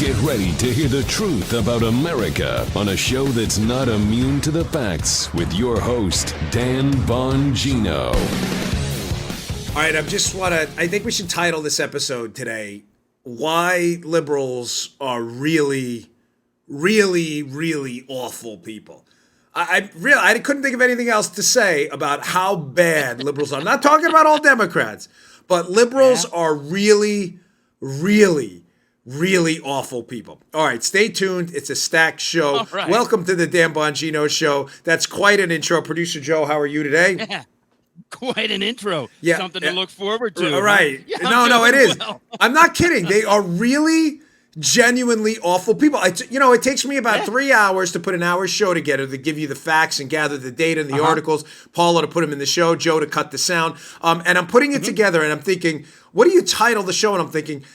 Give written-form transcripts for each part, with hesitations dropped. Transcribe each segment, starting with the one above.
Get ready to hear the truth about America on a show that's not immune to the facts with your host, Dan Bongino. All right, I think we should title this episode today, Why Liberals Are Really, Really, Really Awful People. I couldn't think of anything else to say about how bad liberals are. I'm not talking about all Democrats, but liberals are really, really, really awful people. All right, stay tuned. It's a stacked show. Right. Welcome to the Dan Bongino Show. That's quite an intro. Producer Joe, how are you today? Yeah, quite an intro. Yeah, Something to look forward to. All right. Yeah, No, it is. well. I'm not kidding. They are really genuinely awful people. It takes me about 3 hours to put an hour's show together to give you the facts and gather the data and the articles. Paula to put them in the show, Joe to cut the sound. And I'm putting it together and I'm thinking, what do you title the show? And I'm thinking,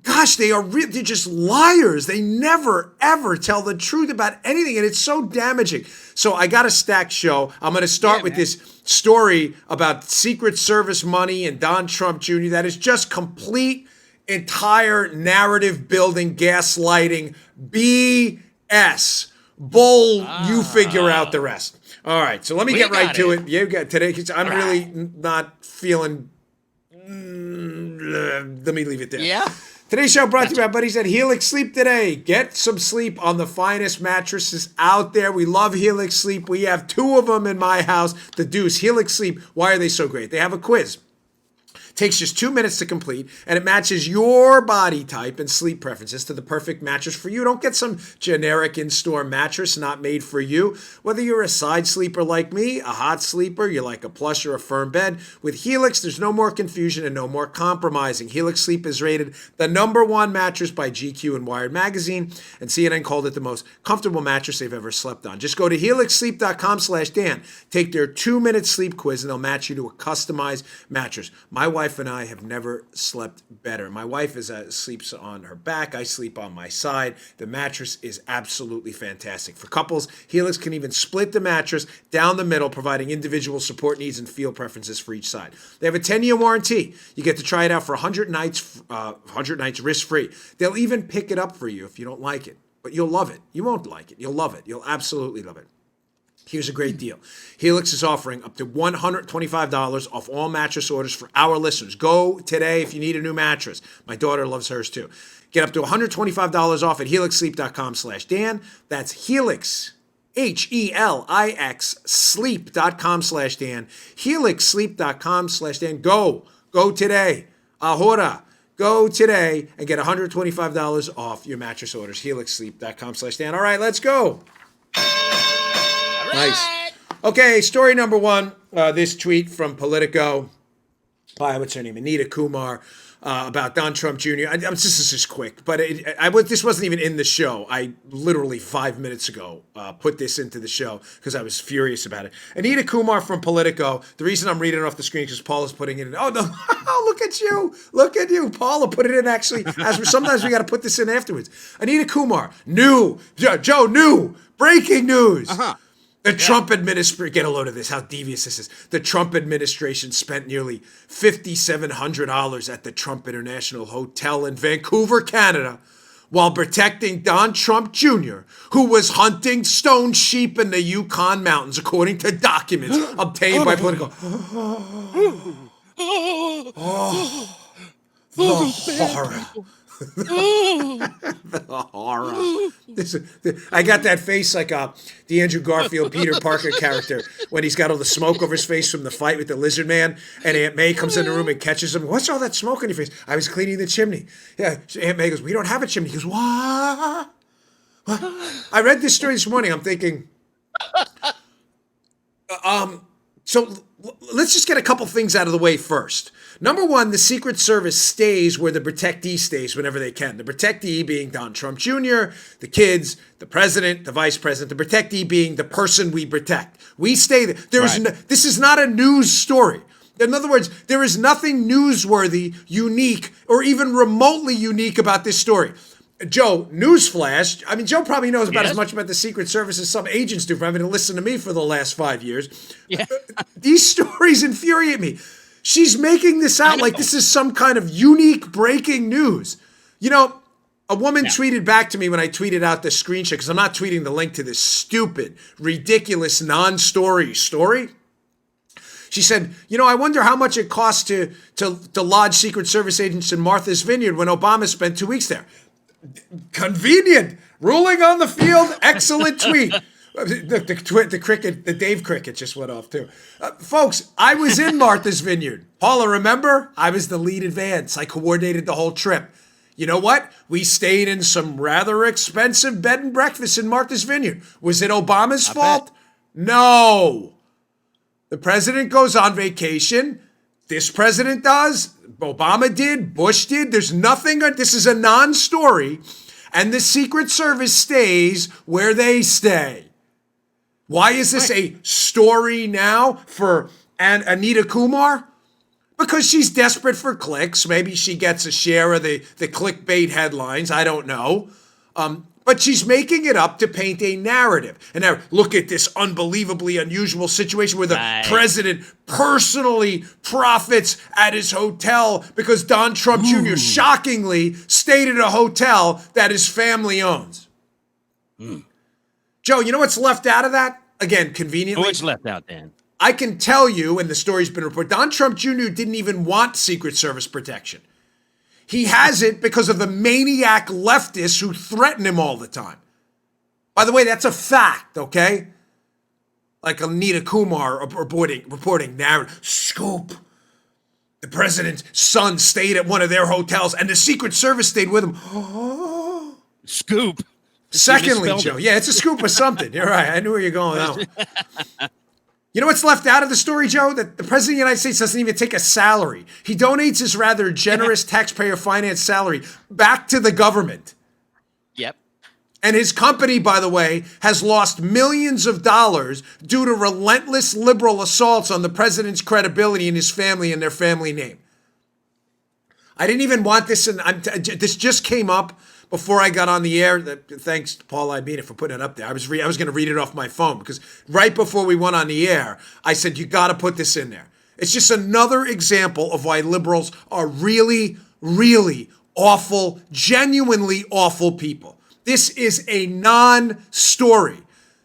gosh, they're just liars. They never, ever tell the truth about anything. And it's so damaging. So I got a stacked show. I'm going to start with this story about Secret Service money and Don Trump Jr. that is just complete, entire narrative building, gaslighting, BS. Bull, you figure out the rest. All right, so let me get right to it. You got today, because I'm really not feeling. Let me leave it there. Yeah. Today's show brought to you by our buddies at Helix Sleep Today. Get some sleep on the finest mattresses out there. We love Helix Sleep. We have 2 of them in my house. The Deuce, Helix Sleep. Why are they so great? They have a quiz. Takes just 2 minutes to complete, and it matches your body type and sleep preferences to the perfect mattress for you. Don't get some generic in-store mattress not made for you. Whether you're a side sleeper like me, a hot sleeper, you like a plush or a firm bed, with Helix, there's no more confusion and no more compromising. Helix Sleep is rated the #1 mattress by GQ and Wired Magazine, and CNN called it the most comfortable mattress they've ever slept on. Just go to helixsleep.com/Dan. Take their 2-minute sleep quiz, and they'll match you to a customized mattress. My wife and I have never slept better. My wife sleeps on her back. I sleep on my side. The mattress is absolutely fantastic. For couples, Helix can even split the mattress down the middle, providing individual support needs and feel preferences for each side. They have a 10-year warranty. You get to try it out for 100 nights risk-free. They'll even pick it up for you if you don't like it, but you'll love it. You won't like it. You'll love it. You'll absolutely love it. Here's a great deal. Helix is offering up to $125 off all mattress orders for our listeners. Go today if you need a new mattress. My daughter loves hers too. Get up to $125 off at helixsleep.com/Dan. That's Helix, HELIX, sleep.com/Dan. helixsleep.com/Dan. Go today. Ahora. Go today and get $125 off your mattress orders. helixsleep.com/Dan. All right, let's go. Nice. Okay, story number 1. This tweet from Politico by, what's her name, Anita Kumar, about Don Trump Jr. This is just quick, but this wasn't even in the show. I literally 5 minutes ago put this into the show because I was furious about it. Anita Kumar from Politico. The reason I'm reading it off the screen is because Paula's putting it in. Oh, no. Look at you. Look at you. Paula put it in actually. Sometimes we got to put this in afterwards. Anita Kumar. New. Breaking news. The Trump administration, get a load of this, how devious this is. The Trump administration spent nearly $5,700 at the Trump International Hotel in Vancouver, Canada, while protecting Don Trump Jr., who was hunting stone sheep in the Yukon Mountains, according to documents obtained by Politico. The horror. The horror. I got that face like the Andrew Garfield Peter Parker character when he's got all the smoke over his face from the fight with the lizard man, and Aunt May comes in the room and catches him. What's all that smoke on your face? I was cleaning the chimney. Yeah, Aunt May goes, we don't have a chimney. He goes, what? I read this story this morning. I'm thinking, so let's just get a couple things out of the way first. Number 1, the Secret Service stays where the protectee stays whenever they can. The protectee being Don Trump Jr., the kids, the president, the vice president, the protectee being the person we protect. We stay there. This is not a news story. In other words, there is nothing newsworthy, unique, or even remotely unique about this story. Joe, newsflash. I mean, Joe probably knows about as much about the Secret Service as some agents do for having to listen to me for the last 5 years. Yeah. These stories infuriate me. She's making this out like this is some kind of unique breaking news. You know, A woman tweeted back to me when I tweeted out the screenshot, because I'm not tweeting the link to this stupid, ridiculous, non-story story. She said, I wonder how much it costs to lodge Secret Service agents in Martha's Vineyard when Obama spent 2 weeks there. Convenient. Ruling on the field. Excellent tweet. The cricket, the Dave cricket just went off too. Folks, I was in Martha's Vineyard. Paula, remember? I was the lead advance. I coordinated the whole trip. You know what? We stayed in some rather expensive bed and breakfast in Martha's Vineyard. Was it Obama's fault? No. The president goes on vacation. This president does. Obama did. Bush did. There's nothing. This is a non-story. And the Secret Service stays where they stay. Why is this a story now for Anita Kumar? Because she's desperate for clicks. Maybe she gets a share of the clickbait headlines. I don't know. But she's making it up to paint a narrative. And now look at this unbelievably unusual situation where the president personally profits at his hotel because Don Trump Jr. shockingly stayed at a hotel that his family owns. Joe, you know what's left out of that? Again, conveniently. What's left out, Dan? I can tell you, and the story's been reported, Don Trump Jr. didn't even want Secret Service protection. He has it because of the maniac leftists who threaten him all the time. By the way, that's a fact, okay? Like Anita Kumar reporting narrative. Scoop. The president's son stayed at one of their hotels and the Secret Service stayed with him. Scoop. Secondly, Joe. Yeah, it's a scoop of something. You're right. I knew where you're going with that one. You know what's left out of the story, Joe? That the President of the United States doesn't even take a salary. He donates his rather generous taxpayer-financed salary back to the government. Yep. And his company, by the way, has lost millions of dollars due to relentless liberal assaults on the president's credibility and his family and their family name. I didn't even want this, this just came up before I got on the air. Thanks to Paul Ibina for putting it up there. I was going to read it off my phone because right before we went on the air, I said, you got to put this in there. It's just another example of why liberals are really, really awful, genuinely awful people. This is a non-story.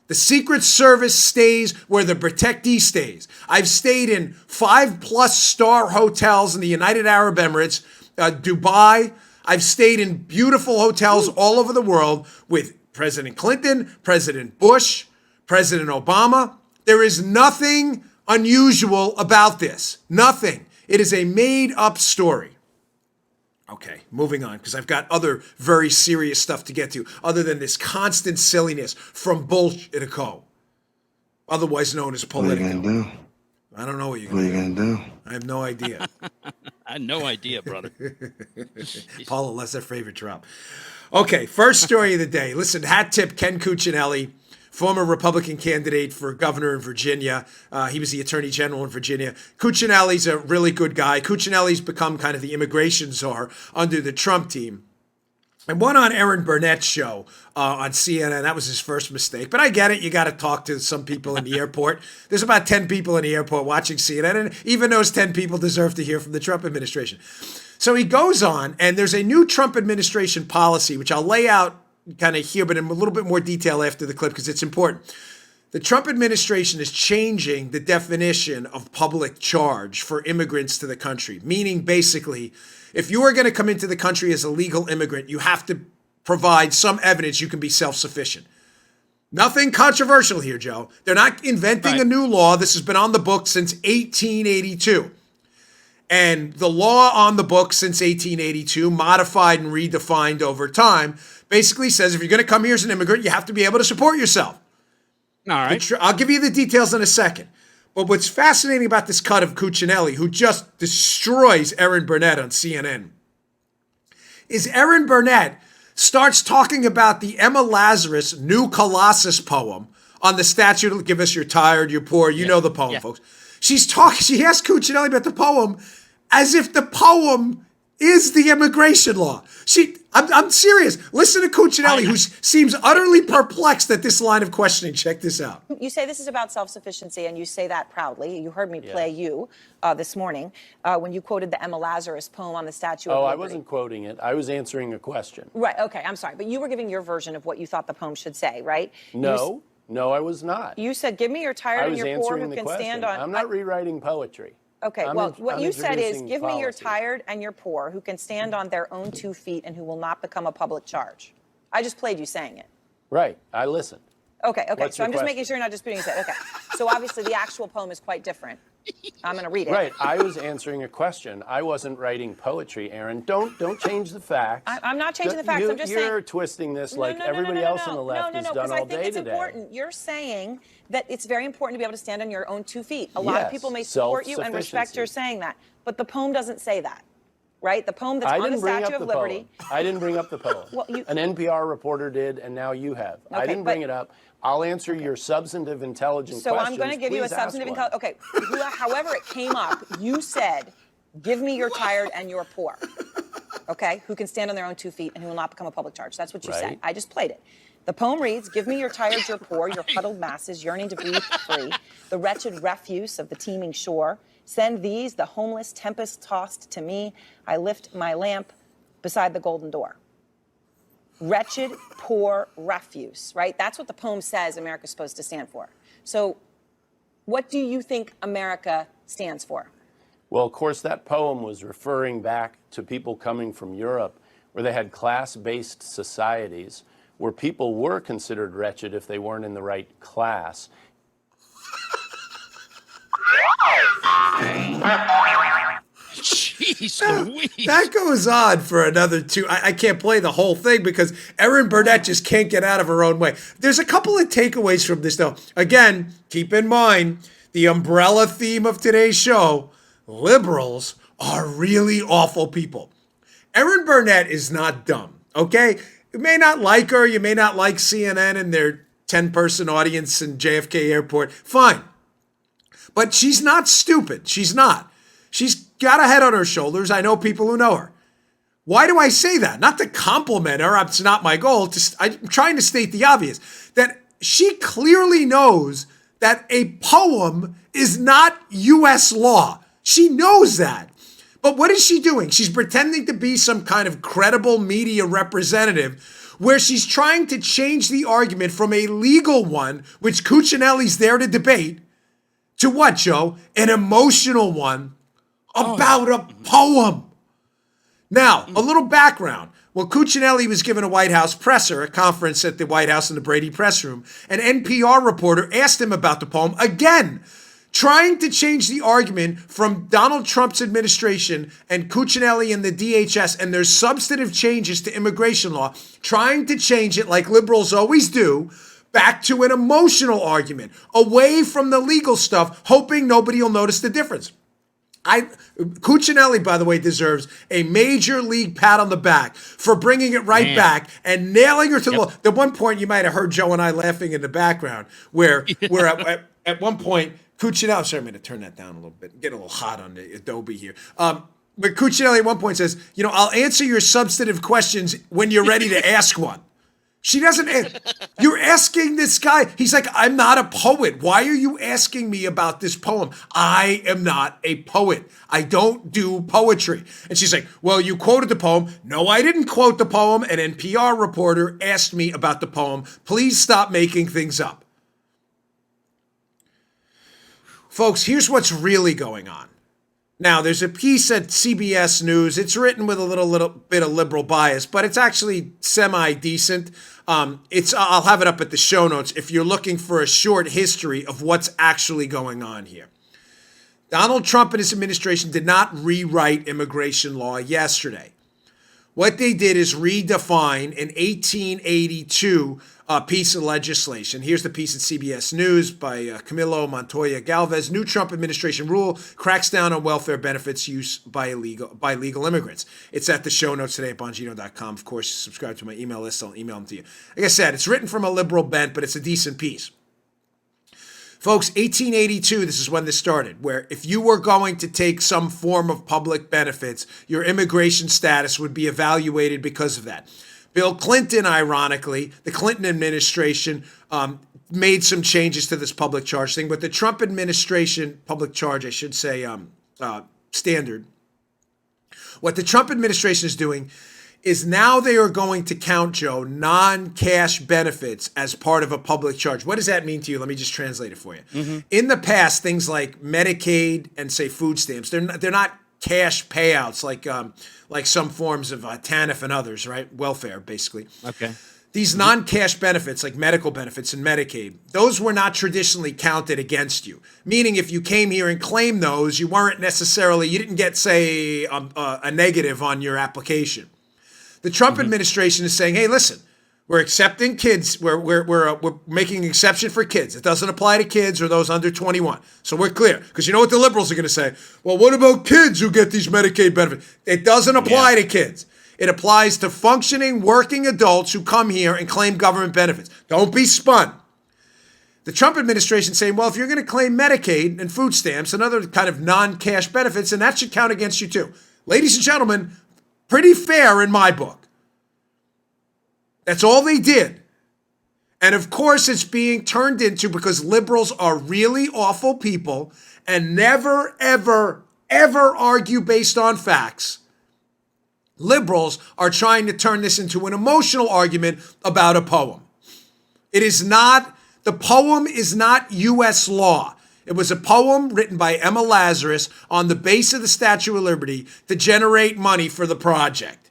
The Secret Service stays where the protectee stays. I've stayed in 5+ star hotels in the United Arab Emirates, Dubai. I've stayed in beautiful hotels all over the world with President Clinton, President Bush, President Obama. There is nothing unusual about this. Nothing. It is a made-up story. Okay, moving on, because I've got other very serious stuff to get to, other than this constant silliness from Politico, otherwise known as Politico. What are you going to do? I don't know what you're What are you going to going to do? I have no idea. I had no idea, brother. Paula, that's their favorite drop. Okay, first story of the day. Listen, hat tip Ken Cuccinelli, former Republican candidate for governor in Virginia. He was the attorney general in Virginia. Cuccinelli's a really good guy. Cuccinelli's become kind of the immigration czar under the Trump team. And one on Erin Burnett's show on CNN. That was his first mistake. But I get it. You got to talk to some people in the airport. There's about 10 people in the airport watching CNN. And even those 10 people deserve to hear from the Trump administration. So he goes on, and there's a new Trump administration policy, which I'll lay out kind of here, but in a little bit more detail after the clip because it's important. The Trump administration is changing the definition of public charge for immigrants to the country, meaning basically, if you are going to come into the country as a legal immigrant, you have to provide some evidence you can be self-sufficient. Nothing controversial here, Joe. They're not inventing a new law. This has been on the books since 1882. And the law on the books since 1882, modified and redefined over time, basically says if you're going to come here as an immigrant, you have to be able to support yourself. All right. I'll give you the details in a second. But what's fascinating about this cut of Cuccinelli, who just destroys Erin Burnett on CNN, is Erin Burnett starts talking about the Emma Lazarus New Colossus poem on the statue. Give us you're tired, you're poor. You know the poem, folks. She asks Cuccinelli about the poem as if the poem is the immigration law. I'm serious. Listen to Cuccinelli, who seems utterly perplexed at this line of questioning. Check this out. You say this is about self-sufficiency, and you say that proudly. You heard me play you this morning when you quoted the Emma Lazarus poem on the Statue of Liberty. I wasn't quoting it. I was answering a question. Right, okay, I'm sorry. But you were giving your version of what you thought the poem should say, right? No, I was not. You said, give me your tired and your poor who can stand on... I'm not rewriting poetry. Okay, what you said is, give me your tired and your poor who can stand on their own 2 feet and who will not become a public charge. I just played you saying it. Right, I listened. Okay, What's so your I'm just question? making sure you're not disputing what you said. Okay, so obviously the actual poem is quite different. I'm going to read it. Right, I was answering a question. I wasn't writing poetry, Aaron. Don't change the facts. I'm not changing the facts. I'm just saying. You're twisting this like everybody else on the left has done all day today. Important. You're saying that it's very important to be able to stand on your own 2 feet. A lot of people may support you and respect your saying that, but the poem doesn't say that, right? The poem that's on the Statue of Liberty. I didn't bring up the poem. An NPR reporter did, and now you have. I didn't bring it up. I'll answer your substantive, intelligent questions. So I'm going to give you a substantive, okay. However it came up, you said, give me your tired and your poor, okay, who can stand on their own 2 feet and who will not become a public charge. That's what you said. I just played it. The poem reads, give me your tired, your poor, your huddled masses yearning to breathe free, the wretched refuse of the teeming shore. Send these, the homeless, tempest-tossed to me. I lift my lamp beside the golden door. Wretched, poor, refuse, right? That's what the poem says America's supposed to stand for. So what do you think America stands for? Well, of course, that poem was referring back to people coming from Europe where they had class-based societies where people were considered wretched if they weren't in the right class. Jeez Louise. That goes on for another 2. I can't play the whole thing because Erin Burnett just can't get out of her own way. There's a couple of takeaways from this, though. Again, keep in mind the umbrella theme of today's show. Liberals are really awful people. Erin Burnett is not dumb, okay? You may not like her. You may not like CNN and their 10-person audience in JFK Airport. Fine. But she's not stupid. She's not. She's got a head on her shoulders. I know people who know her. Why do I say that? Not to compliment her. It's not my goal. I'm trying to state the obvious. That she clearly knows that a poem is not U.S. law. She knows that. But what is she doing? She's pretending to be some kind of credible media representative where she's trying to change the argument from a legal one, which Cuccinelli's there to debate, to what, Joe? An emotional one about a poem. Now, a little background. Well, Cuccinelli was given a White House presser, a conference at the White House in the Brady press room. An NPR reporter asked him about the poem again, trying to change the argument from Donald Trump's administration and Cuccinelli and the DHS and their substantive changes to immigration law, trying to change it like liberals always do, back to an emotional argument, away from the legal stuff, hoping nobody will notice the difference. Cuccinelli, by the way, deserves a major league pat on the back for bringing it back and nailing her to the law. At one point, you might have heard Joe and I laughing in the background where at one point, Cuccinelli, sorry, I'm going to turn that down a little bit, get a little hot on the Adobe here. But Cuccinelli at one point says, I'll answer your substantive questions when you're ready to ask one. She doesn't. You're asking this guy. He's like, I'm not a poet. Why are you asking me about this poem? I am not a poet. I don't do poetry. And she's like, well, you quoted the poem. No, I didn't quote the poem. An NPR reporter asked me about the poem. Please stop making things up. Folks, here's what's really going on. Now, there's a piece at CBS News. It's written with a little bit of liberal bias, but it's actually semi-decent. I'll have it up at the show notes if you're looking for a short history of what's actually going on here. Donald Trump and his administration did not rewrite immigration law yesterday. What they did is redefine an 1882 piece of legislation. Here's the piece at CBS News by Camilo Montoya Galvez. New Trump administration rule cracks down on welfare benefits use by legal immigrants. It's at the show notes today at Bongino.com. Of course, subscribe to my email list. I'll email them to you. Like I said, it's written from a liberal bent, but it's a decent piece. Folks, 1882, this is when this started, where if you were going to take some form of public benefits, your immigration status would be evaluated because of that. Bill Clinton, ironically, the Clinton administration made some changes to this public charge thing, but the Trump administration, public charge, I should say, standard, what the Trump administration is doing is now they are going to count, Joe, non-cash benefits as part of a public charge. What does that mean to you? Let me just translate it for you. In the past, things like Medicaid and, say, food stamps, they're not cash payouts like some forms of TANF and others, right? Welfare, basically. Okay. These non-cash benefits, like medical benefits and Medicaid, those were not traditionally counted against you. Meaning if you came here and claimed those, you didn't get, say, a negative on your application. The Trump administration is saying, hey, listen, we're accepting kids. We're making an exception for kids. It doesn't apply to kids or those under 21. So we're clear. Because you know what the liberals are going to say? Well, what about kids who get these Medicaid benefits? It doesn't apply to kids. It applies to functioning, working adults who come here and claim government benefits. Don't be spun. The Trump administration is saying, well, if you're going to claim Medicaid and food stamps and other kind of non-cash benefits, then that should count against you too. Ladies and gentlemen, pretty fair in my book. That's all they did. And of course, it's being turned into, because liberals are really awful people and never, ever, ever argue based on facts. Liberals are trying to turn this into an emotional argument about a poem. The poem is not U.S. law. It was a poem written by Emma Lazarus on the base of the Statue of Liberty to generate money for the project.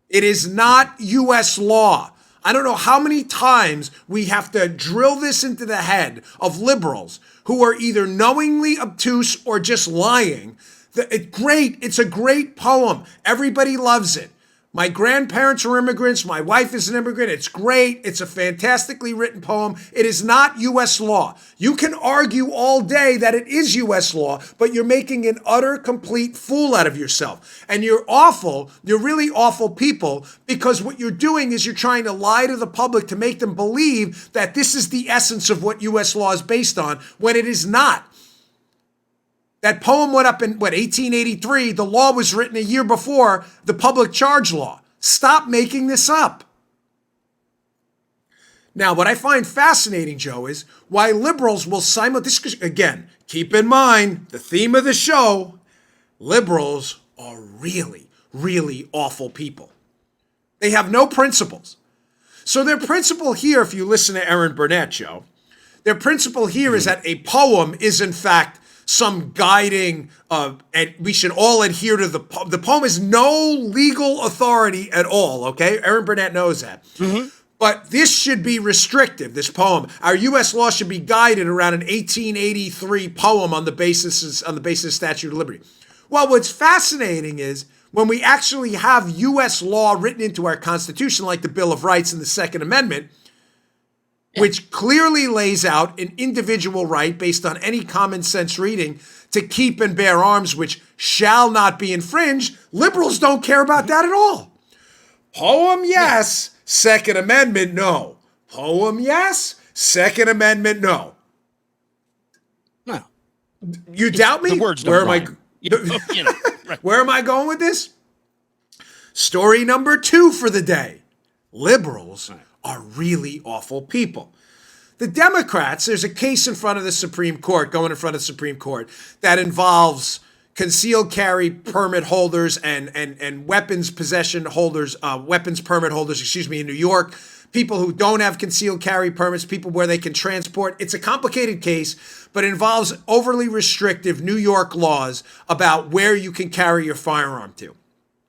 It is not U.S. law. I don't know how many times we have to drill this into the head of liberals who are either knowingly obtuse or just lying. It's a great poem. Everybody loves it. My grandparents were immigrants. My wife is an immigrant. It's great. It's a fantastically written poem. It is not U.S. law. You can argue all day that it is U.S. law, but you're making an utter, complete fool out of yourself. And you're awful. You're really awful people, because what you're doing is you're trying to lie to the public to make them believe that this is the essence of what U.S. law is based on, when it is not. That poem went up in, 1883? The law was written a year before the public charge law. Stop making this up. Now, what I find fascinating, Joe, is why liberals will again, keep in mind the theme of the show, liberals are really, really awful people. They have no principles. So their principle here, if you listen to Erin Burnett, Joe, their principle here is that a poem is, in fact, some guiding, and we should all adhere to the poem. The poem is no legal authority at all, okay? Erin Burnett knows that. But this should be restrictive, this poem. Our U.S. law should be guided around an 1883 poem on the basis of Statute of Liberty. Well, what's fascinating is when we actually have U.S. law written into our Constitution, like the Bill of Rights and the Second Amendment, which clearly lays out an individual right based on any common sense reading to keep and bear arms, which shall not be infringed. Liberals don't care about that at all. Poem, yes. Second Amendment, no. Poem, yes. Second Amendment, no. No. You doubt me? The words don't rhyme. Right. Where am I going with this? Story number 2 for the day. Liberals are really awful people. The Democrats, there's a case in front of the Supreme Court, that involves concealed carry permit holders and weapons possession holders, weapons permit holders, in New York, people who don't have concealed carry permits, people where they can transport. It's a complicated case, but it involves overly restrictive New York laws about where you can carry your firearm to.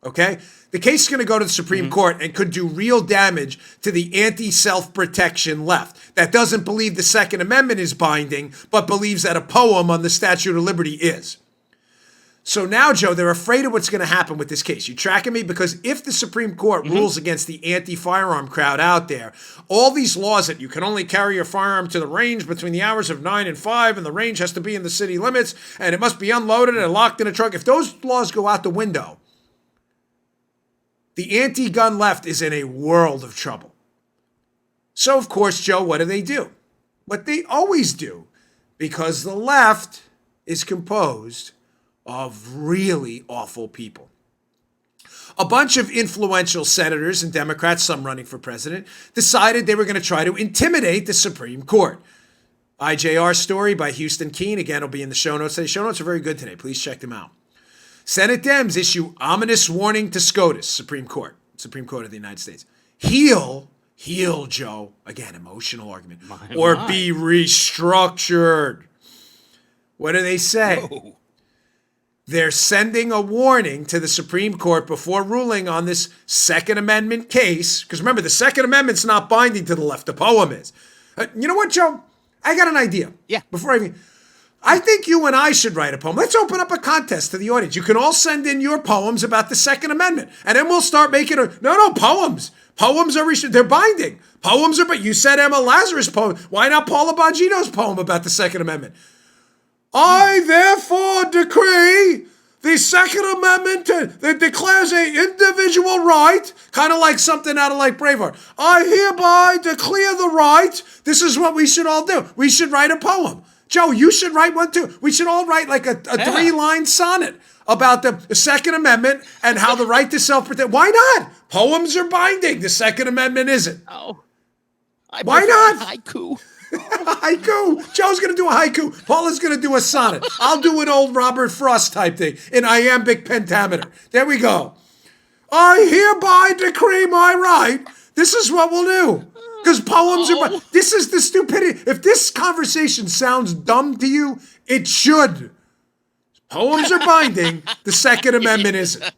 Okay? The case is going to go to the Supreme Court and could do real damage to the anti-self-protection left that doesn't believe the Second Amendment is binding, but believes that a poem on the Statute of Liberty is. So now, Joe, they're afraid of what's going to happen with this case. You tracking me? Because if the Supreme Court rules against the anti-firearm crowd out there, all these laws that you can only carry your firearm to the range between the hours of 9 and 5, and the range has to be in the city limits, and it must be unloaded and locked in a trunk, if those laws go out the window, the anti-gun left is in a world of trouble. So, of course, Joe, what do? What they always do. because the left is composed of really awful people. A bunch of influential senators and Democrats, some running for president, decided they were going to try to intimidate the Supreme Court. IJR story by Houston Keene. Again, it'll be in the show notes today. Show notes are very good today. Please check them out. Senate Dems issue ominous warning to SCOTUS, Supreme Court of the United States. Heal, Joe. Again, emotional argument. Or be restructured. What do they say? Whoa. They're sending a warning to the Supreme Court before ruling on this Second Amendment case. Because remember, the Second Amendment's not binding to the left. The poem is. You know what, Joe? I got an idea. Yeah. I think you and I should write a poem. Let's open up a contest to the audience. You can all send in your poems about the Second Amendment. And then we'll start making poems. Poems are, they're binding. Poems are, but you said Emma Lazarus' poem. Why not Paula Bongino's poem about the Second Amendment? I therefore decree the Second Amendment that declares an individual right, kind of like something out of like Braveheart. I hereby declare the right. This is what we should all do. We should write a poem. Joe, you should write one too. We should all write like a 3-line sonnet about the Second Amendment and how the right to self-protect. Why not? Poems are binding. The Second Amendment isn't. Oh. Why not? Haiku. Haiku. Joe's going to do a haiku. Paula's going to do a sonnet. I'll do an old Robert Frost type thing in iambic pentameter. There we go. I hereby decree my right. This is what we'll do. Because poems are... This is the stupidity. If this conversation sounds dumb to you, it should. Poems are binding. The Second Amendment isn't.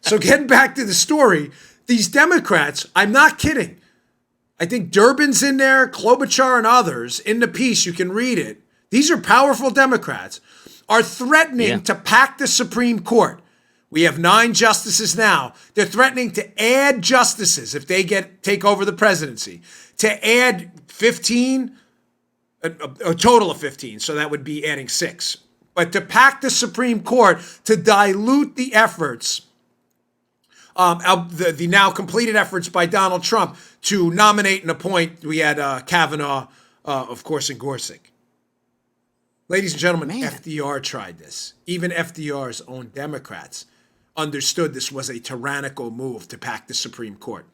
So getting back to the story, these Democrats, I'm not kidding. I think Durbin's in there, Klobuchar and others. In the piece, you can read it. These are powerful Democrats, are threatening to pack the Supreme Court. We have 9 justices now. They're threatening to add justices if they take over the presidency, to add 15, a total of 15. So that would be adding 6. But to pack the Supreme Court, to dilute the efforts, the now completed efforts by Donald Trump to nominate and appoint. We had Kavanaugh, of course, and Gorsuch. Ladies and gentlemen, FDR tried this. Even FDR's own Democrats understood this was a tyrannical move to pack the Supreme Court.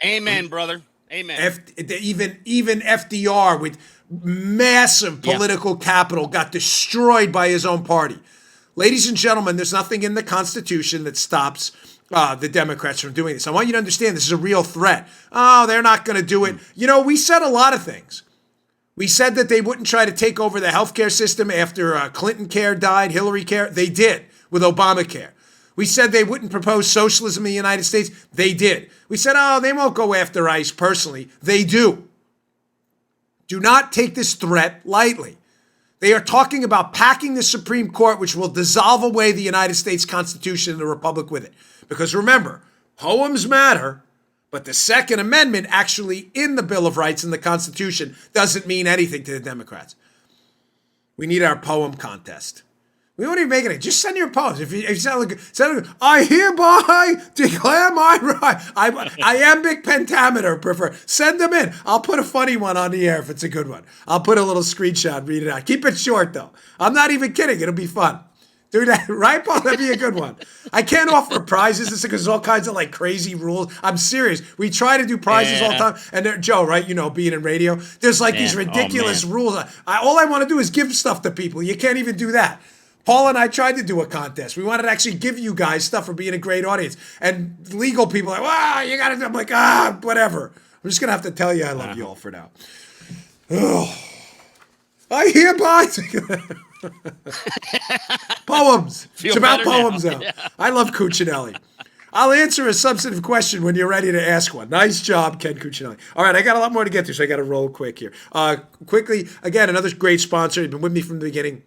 Amen, brother. Amen. Even FDR with massive political capital got destroyed by his own party. Ladies and gentlemen, there's nothing in the Constitution that stops the Democrats from doing this. I want you to understand this is a real threat. Oh, they're not going to do it. You know, we said a lot of things. We said that they wouldn't try to take over the healthcare system after Clinton Care died, Hillary Care. They did with Obamacare. We said they wouldn't propose socialism in the United States. They did. We said, oh, they won't go after ICE personally. They do. Do not take this threat lightly. They are talking about packing the Supreme Court, which will dissolve away the United States Constitution and the Republic with it. Because remember, poems matter, but the Second Amendment actually in the Bill of Rights and the Constitution doesn't mean anything to the Democrats. We need our poem contest. We won't even make it. Just send your poems. If you sound like, I hereby declare my right. Iambic pentameter, prefer. Send them in. I'll put a funny one on the air if it's a good one. I'll put a little screenshot, read it out. Keep it short, though. I'm not even kidding. It'll be fun. Do that, right, Paul? That'd be a good one. I can't offer prizes because there's all kinds of like crazy rules. I'm serious. We try to do prizes all the time. And Joe, right, you know, being in radio, there's like these ridiculous rules. All I want to do is give stuff to people. You can't even do that. Paul and I tried to do a contest. We wanted to actually give you guys stuff for being a great audience. And legal people are like, wow, you got to do. I'm like, whatever. I'm just going to have to tell you I love you all for now. Oh. I hereby... Poems. It's about poems now. I love Cuccinelli. I'll answer a substantive question when you're ready to ask one. Nice job, Ken Cuccinelli. All right, I got a lot more to get to, so I got to roll quick here. Quickly, again, another great sponsor. You've been with me from the beginning.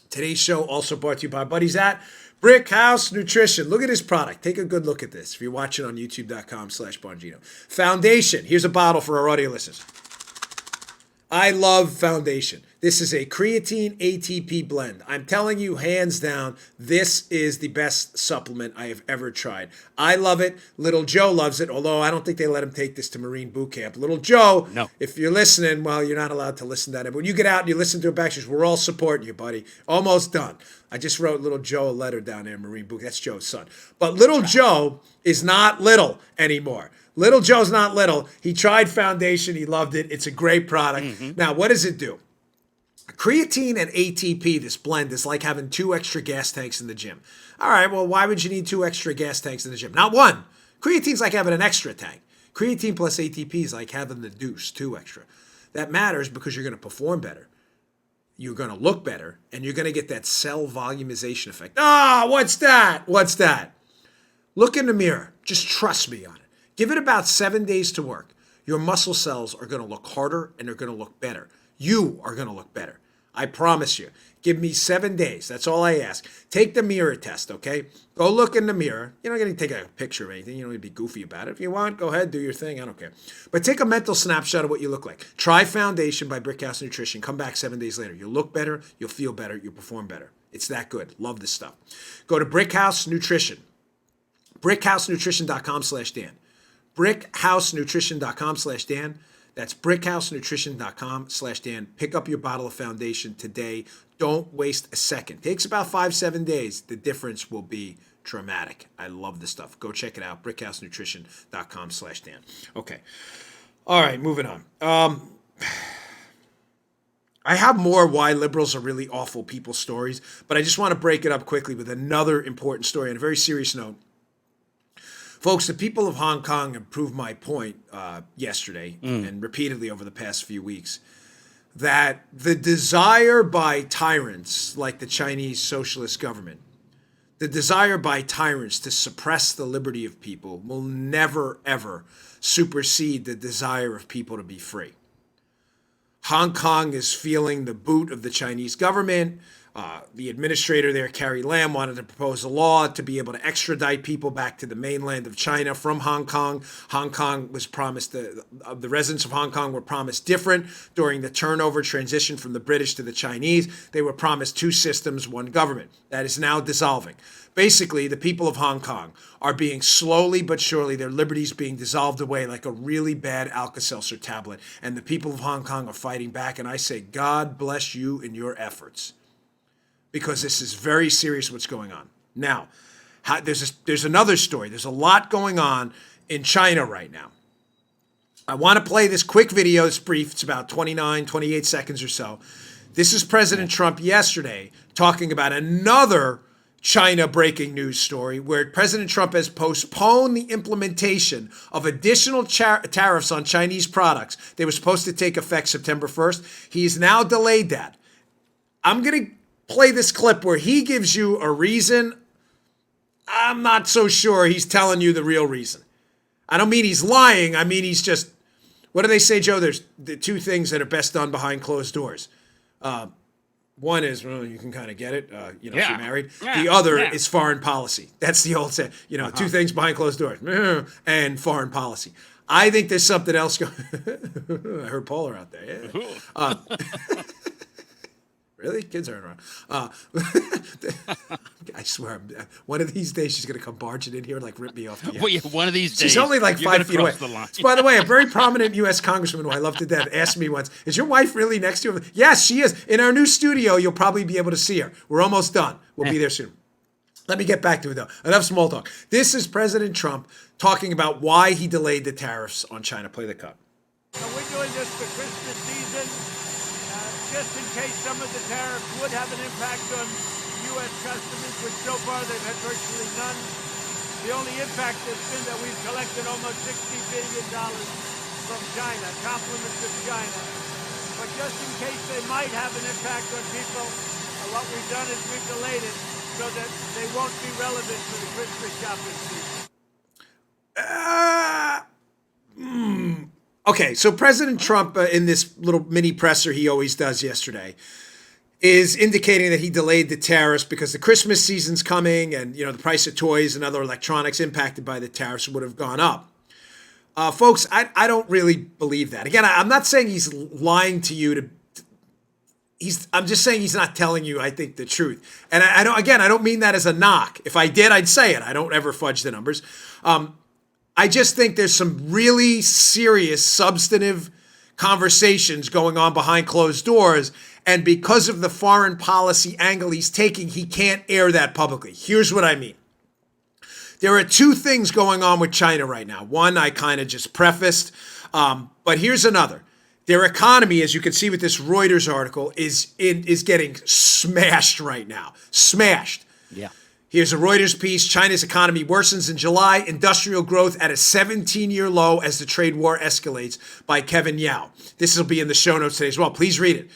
Today's show also brought to you by buddies at Brick House Nutrition. Look at this product. Take a good look at this if you're watching on youtube.com/Bongino. Foundation. Here's a bottle for our audio listeners. I love Foundation. This is a creatine ATP blend. I'm telling you, hands down, this is the best supplement I have ever tried. I love it. Little Joe loves it, although I don't think they let him take this to Marine boot camp. Little Joe, No. if you're listening, well, you're not allowed to listen to that. But when you get out and you listen to it back, we're all supporting you, buddy. Almost done. I just wrote Little Joe a letter down there in Marine boot. That's Joe's son. But Little Joe is not little anymore. Little Joe's not little. He tried Foundation. He loved it. It's a great product. Now, what does it do? Creatine and ATP, this blend, is like having 2 extra gas tanks in the gym. All right, well, why would you need 2 extra gas tanks in the gym? Not 1. Creatine's like having an extra tank. Creatine plus ATP is like having the deuce, 2 extra. That matters because you're going to perform better. You're going to look better, and you're going to get that cell volumization effect. What's that? What's that? Look in the mirror. Just trust me on it. Give it about 7 days to work. Your muscle cells are going to look harder and they're going to look better. You are going to look better. I promise you. Give me 7 days. That's all I ask. Take the mirror test, okay? Go look in the mirror. You're not going to take a picture of anything. You don't need to be goofy about it. If you want, go ahead, do your thing. I don't care. But take a mental snapshot of what you look like. Try Foundation by Brickhouse Nutrition. Come back 7 days later. You'll look better. You'll feel better. You'll perform better. It's that good. Love this stuff. Go to Brickhouse Nutrition. BrickhouseNutrition.com/Dan. BrickhouseNutrition.com/Dan. That's BrickhouseNutrition.com/Dan. Pick up your bottle of Foundation today. Don't waste a second. Takes about 5-7 days. The difference will be dramatic. I love this stuff. Go check it out. BrickhouseNutrition.com/Dan. Okay. All right, moving on. I have more why liberals are really awful people stories, but I just want to break it up quickly with another important story on a very serious note. Folks, the people of Hong Kong have proved my point yesterday and repeatedly over the past few weeks that the desire by tyrants like the Chinese Socialist government, the desire by tyrants to suppress the liberty of people will never, ever supersede the desire of people to be free. Hong Kong is feeling the boot of the Chinese government. The administrator there, Carrie Lam, wanted to propose a law to be able to extradite people back to the mainland of China from Hong Kong. Hong Kong was promised, the residents of Hong Kong were promised different during the turnover transition from the British to the Chinese. They were promised 2 systems, 1 government. That is now dissolving. Basically, the people of Hong Kong are being slowly but surely, their liberties being dissolved away like a really bad Alka-Seltzer tablet. And the people of Hong Kong are fighting back. And I say, God bless you in your efforts. Because this is very serious what's going on. Now, there's another story. There's a lot going on in China right now. I want to play this quick video. It's brief. It's about 28 seconds or so. This is President Trump yesterday talking about another China breaking news story where President Trump has postponed the implementation of additional tariffs on Chinese products. They were supposed to take effect September 1st. He's now delayed that. I'm going to play this clip where he gives you a reason. I'm not so sure he's telling you the real reason. I don't mean he's lying. I mean he's just, what do they say, Joe? There's the 2 things that are best done behind closed doors. One is, well, you can kind of get it, if you're married. The other is foreign policy. That's the old saying, 2 things behind closed doors, and foreign policy. I think there's something else going. I heard Paula out there. Yeah. Really? Kids aren't around. I swear, one of these days she's going to come barging in here and rip me off the edge. Well, yeah, one of these days. She's only 5 feet away. By the way, a very prominent U.S. congressman who I love to death asked me once, is your wife really next to you? Yes, she is. In our new studio, you'll probably be able to see her. We're almost done. We'll be there soon. Let me get back to it, though. Enough small talk. This is President Trump talking about why he delayed the tariffs on China. Play the cut. So we're doing this for Christmas season. Just in case some of the tariffs would have an impact on U.S. customers, which so far they've had virtually none. The only impact has been that we've collected almost $60 billion from China, compliments of China. But just in case they might have an impact on people, what we've done is we've delayed it so that they won't be relevant for the Christmas shopping season. Okay, so President Trump, in this little mini presser he always does yesterday, is indicating that he delayed the tariffs because the Christmas season's coming and, the price of toys and other electronics impacted by the tariffs would have gone up. Folks, I don't really believe that. Again, I'm not saying he's lying to you I'm just saying he's not telling you, I think, the truth. And I don't mean that as a knock. If I did, I'd say it. I don't ever fudge the numbers. I just think there's some really serious, substantive conversations going on behind closed doors. And because of the foreign policy angle he's taking, he can't air that publicly. Here's what I mean. There are two things going on with China right now. One, I kind of just prefaced, but here's another. Their economy, as you can see with this Reuters article, is getting smashed right now. Smashed. Yeah. Here's a Reuters piece. China's economy worsens in July. Industrial growth at a 17-year low as the trade war escalates, by Kevin Yao. This will be in the show notes today as well. Please read it.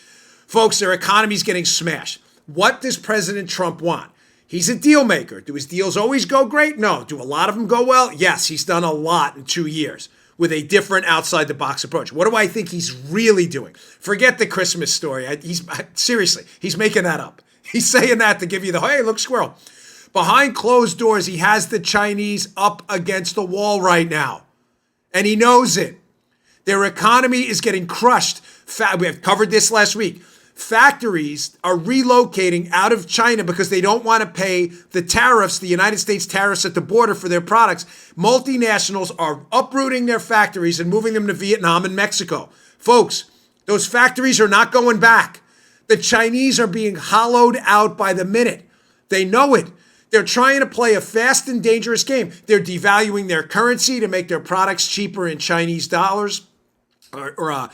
Folks, their economy's getting smashed. What does President Trump want? He's a deal maker. Do his deals always go great? No. Do a lot of them go well? Yes, he's done a lot in 2 years with a different outside-the-box approach. What do I think he's really doing? Forget the Christmas story. Seriously, he's making that up. He's saying that to give you the, hey, look, squirrel. Behind closed doors, he has the Chinese up against the wall right now. And he knows it. Their economy is getting crushed. We have covered this last week. Factories are relocating out of China because they don't want to pay the tariffs, the United States tariffs at the border for their products. Multinationals are uprooting their factories and moving them to Vietnam and Mexico. Folks, those factories are not going back. The Chinese are being hollowed out by the minute. They know it. They're trying to play a fast and dangerous game. They're devaluing their currency to make their products cheaper in Chinese dollars. Or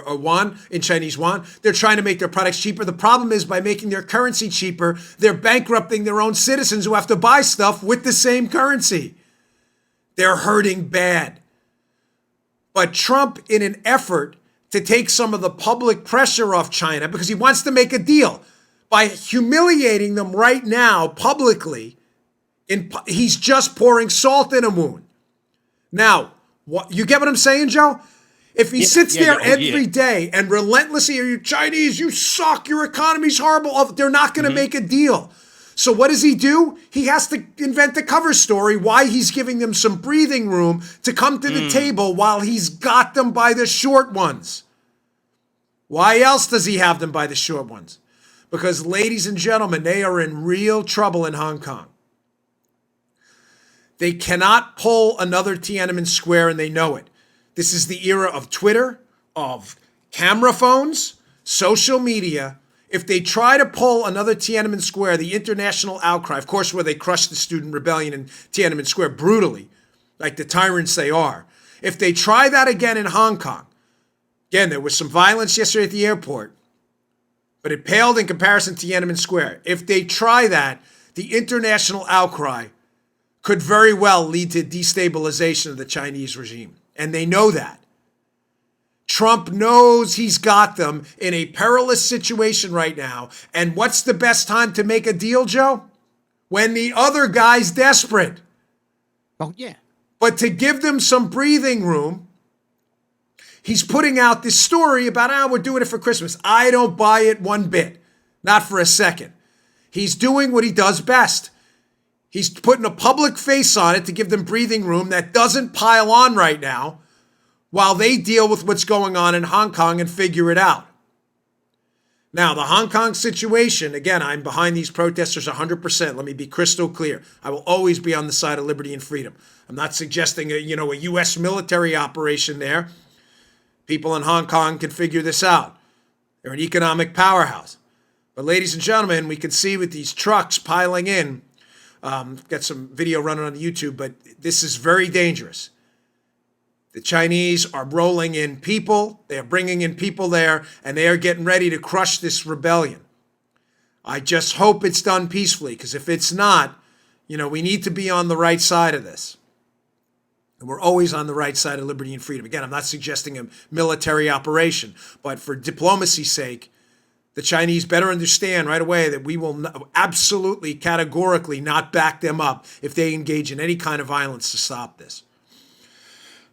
yuan, in Chinese yuan. They're trying to make their products cheaper. The problem is by making their currency cheaper, they're bankrupting their own citizens who have to buy stuff with the same currency. They're hurting bad. But Trump, in an effort to take some of the public pressure off China, because he wants to make a deal, by humiliating them right now publicly, he's just pouring salt in a wound. Now, you get what I'm saying, Joe? If he sits there every day and relentlessly, are you Chinese? You suck. Your economy's horrible. They're not going to make a deal. So what does he do? He has to invent the cover story why he's giving them some breathing room to come to the table while he's got them by the short ones. Why else does he have them by the short ones? Because, ladies and gentlemen, they are in real trouble in Hong Kong. They cannot pull another Tiananmen Square, and they know it. This is the era of Twitter, of camera phones, social media. If they try to pull another Tiananmen Square, the international outcry, of course, where they crushed the student rebellion in Tiananmen Square brutally, like the tyrants they are. If they try that again in Hong Kong, again, there was some violence yesterday at the airport, but it paled in comparison to Tiananmen Square. If they try that, the international outcry could very well lead to destabilization of the Chinese regime. And they know that. Trump knows he's got them in a perilous situation right now. And what's the best time to make a deal, Joe? When the other guy's desperate. Oh, yeah. But to give them some breathing room, he's putting out this story about, we're doing it for Christmas. I don't buy it one bit. Not for a second. He's doing what he does best. He's putting a public face on it to give them breathing room that doesn't pile on right now while they deal with what's going on in Hong Kong and figure it out. Now, the Hong Kong situation, again, I'm behind these protesters 100%. Let me be crystal clear. I will always be on the side of liberty and freedom. I'm not suggesting a U.S. military operation there. People in Hong Kong can figure this out. They're an economic powerhouse. But ladies and gentlemen, we can see with these trucks piling in, got some video running on YouTube, but this is very dangerous. The Chinese are rolling in people. They are bringing in people there, and they are getting ready to crush this rebellion. I just hope it's done peacefully, because if it's not, we need to be on the right side of this. And we're always on the right side of liberty and freedom. Again, I'm not suggesting a military operation, but for diplomacy's sake, the Chinese better understand right away that we will absolutely, categorically not back them up if they engage in any kind of violence to stop this.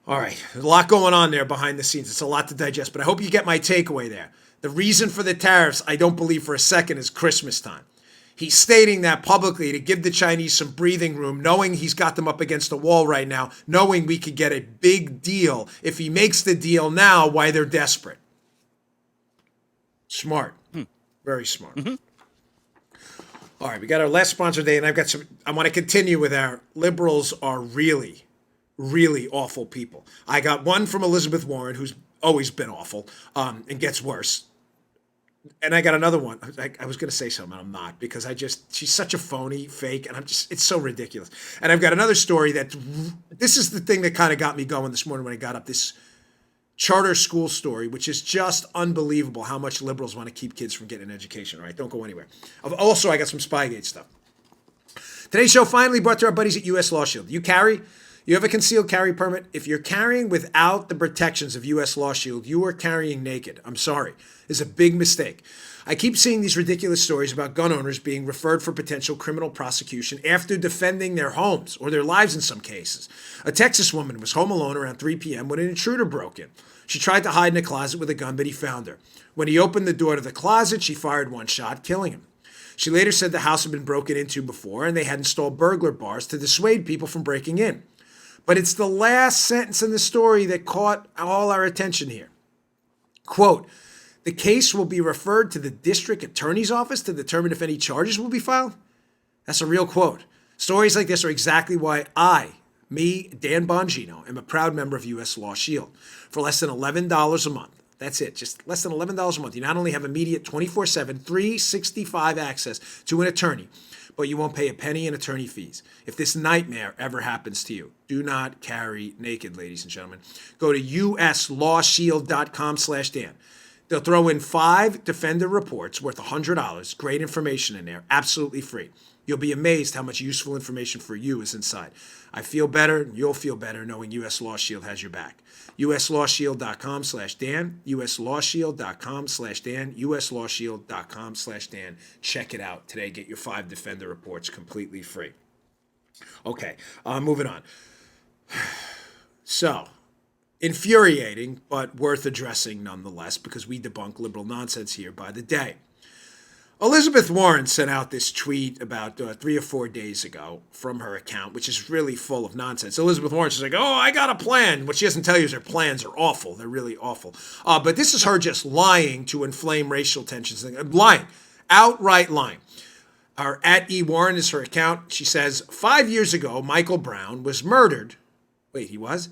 All right, there's a lot going on there behind the scenes. It's a lot to digest, but I hope you get my takeaway there. The reason for the tariffs, I don't believe for a second, is Christmas time. He's stating that publicly to give the Chinese some breathing room, knowing he's got them up against the wall right now, knowing we could get a big deal if he makes the deal now while they're desperate. Smart. Very smart. All right, we got our last sponsor day, and I want to continue with our liberals are really, really awful people. I got one from Elizabeth Warren, who's always been awful, and gets worse. And I got another one. I was going to say something, and I'm not, because she's such a phony, fake, and it's so ridiculous. And I've got another story this is the thing that kind of got me going this morning when I got up, this charter school story, which is just unbelievable how much liberals want to keep kids from getting an education. All right, don't go anywhere. Also, I got some Spygate stuff. Today's show finally brought to our buddies at U.S. Law Shield. You have a concealed carry permit? If you're carrying without the protections of U.S. Law Shield, you are carrying naked. I'm sorry. It's a big mistake. I keep seeing these ridiculous stories about gun owners being referred for potential criminal prosecution after defending their homes or their lives in some cases. A Texas woman was home alone around 3 p.m. when an intruder broke in. She tried to hide in a closet with a gun, but he found her. When he opened the door to the closet, she fired one shot, killing him. She later said the house had been broken into before and they had installed burglar bars to dissuade people from breaking in. But it's the last sentence in the story that caught all our attention here. Quote, the case will be referred to the district attorney's office to determine if any charges will be filed. That's a real quote. Stories like this are exactly why Dan Bongino, am a proud member of U.S. Law Shield. For less than $11 a month. That's it, just less than $11 a month. You not only have immediate 24/7, 365 access to an attorney, but you won't pay a penny in attorney fees. If this nightmare ever happens to you, do not carry naked, ladies and gentlemen. Go to uslawshield.com/Dan. They'll throw in 5 defender reports worth $100. Great information in there, absolutely free. You'll be amazed how much useful information for you is inside. I feel better, and you'll feel better knowing U.S. Law Shield has your back. uslawshield.com/Dan, uslawshield.com/Dan, uslawshield.com/Dan. Check it out today. Get your 5 defender reports completely free. Okay, moving on. So, infuriating, but worth addressing nonetheless, because we debunk liberal nonsense here by the day. Elizabeth Warren sent out this tweet about 3 or 4 days ago from her account, which is really full of nonsense. Elizabeth Warren, she's like, oh, I got a plan. What she doesn't tell you is her plans are awful. They're really awful. But this is her just lying to inflame racial tensions. Lying. Outright lying. Our @eWarren is her account. She says, 5 years ago, Michael Brown was murdered. Wait, he was?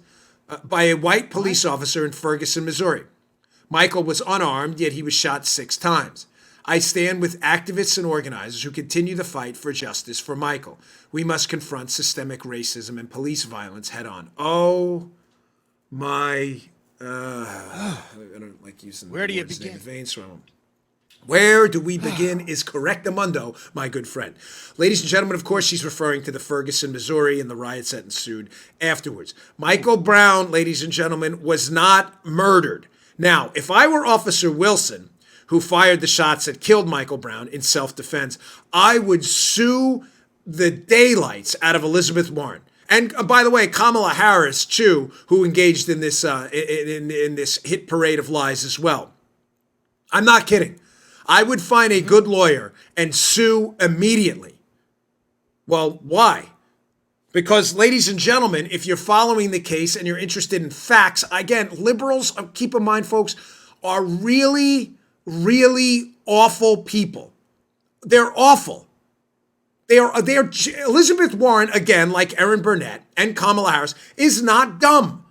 By a white police officer in Ferguson, Missouri. Michael was unarmed, yet he was shot 6 times. I stand with activists and organizers who continue the fight for justice for Michael. We must confront systemic racism and police violence head on. Oh my, I don't like using Where do you words begin? in vain, so where do we begin is correctamundo, my good friend. Ladies and gentlemen, of course, she's referring to the Ferguson, Missouri, and the riots that ensued afterwards. Michael Brown, ladies and gentlemen, was not murdered. Now, if I were Officer Wilson, who fired the shots that killed Michael Brown in self-defense, I would sue the daylights out of Elizabeth Warren. And by the way, Kamala Harris, too, who engaged in this in this hit parade of lies as well. I'm not kidding. I would find a good lawyer and sue immediately. Well, why? Because, ladies and gentlemen, if you're following the case and you're interested in facts, again, liberals, keep in mind, folks, are really awful people. They're awful. They're Elizabeth Warren, again, like Erin Burnett and Kamala Harris, is not dumb.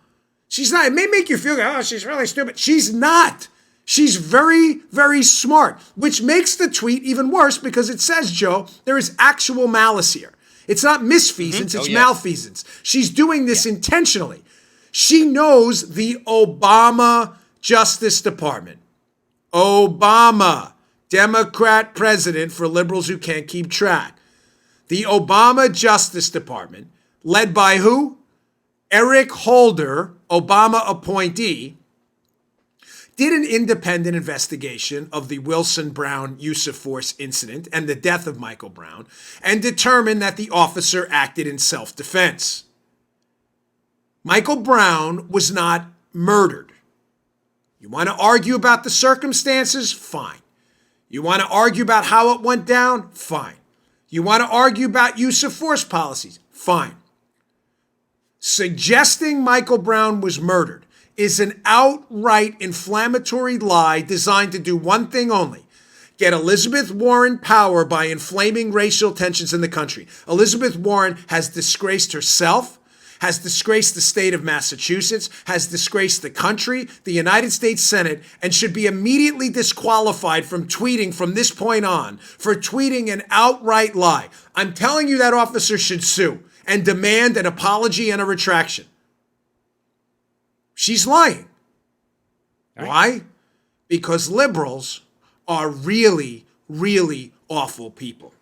She's not. It may make you feel, oh, she's really stupid. She's not. She's very, very smart, which makes the tweet even worse because it says, Joe, there is actual malice here. It's not misfeasance, it's malfeasance. She's doing this intentionally. She knows the Obama Justice Department. Obama, Democrat president for liberals who can't keep track. The Obama Justice Department, led by who? Eric Holder, Obama appointee, did an independent investigation of the Wilson Brown use of force incident and the death of Michael Brown and determined that the officer acted in self-defense. Michael Brown was not murdered. You want to argue about the circumstances? Fine. You want to argue about how it went down? Fine. You want to argue about use of force policies? Fine. Suggesting Michael Brown was murdered is an outright inflammatory lie designed to do one thing only: get Elizabeth Warren power by inflaming racial tensions in the country. Elizabeth Warren has disgraced herself, has disgraced the state of Massachusetts, has disgraced the country, the United States Senate, and should be immediately disqualified from tweeting from this point on for tweeting an outright lie. I'm telling you that officer should sue and demand an apology and a retraction. She's lying. Right. Why? Because liberals are really, really awful people.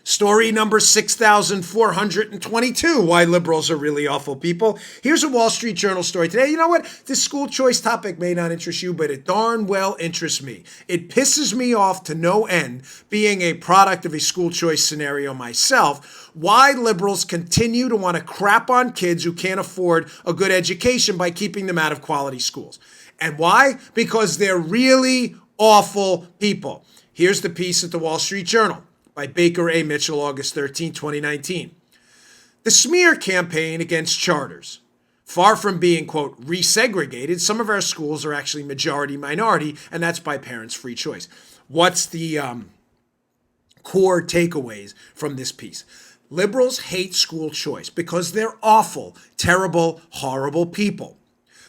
Story number 6,422, why liberals are really awful people. Here's a Wall Street Journal story today. You know what? This school choice topic may not interest you, but it darn well interests me. It pisses me off to no end, being a product of a school choice scenario myself, why liberals continue to want to crap on kids who can't afford a good education by keeping them out of quality schools. And why? Because they're really awful people. Here's the piece at the Wall Street Journal by Baker A. Mitchell, August 13, 2019. The smear campaign against charters. Far from being, quote, resegregated, some of our schools are actually majority minority, and that's by parents' free choice. What's the core takeaways from this piece? Liberals hate school choice because they're awful, terrible, horrible people.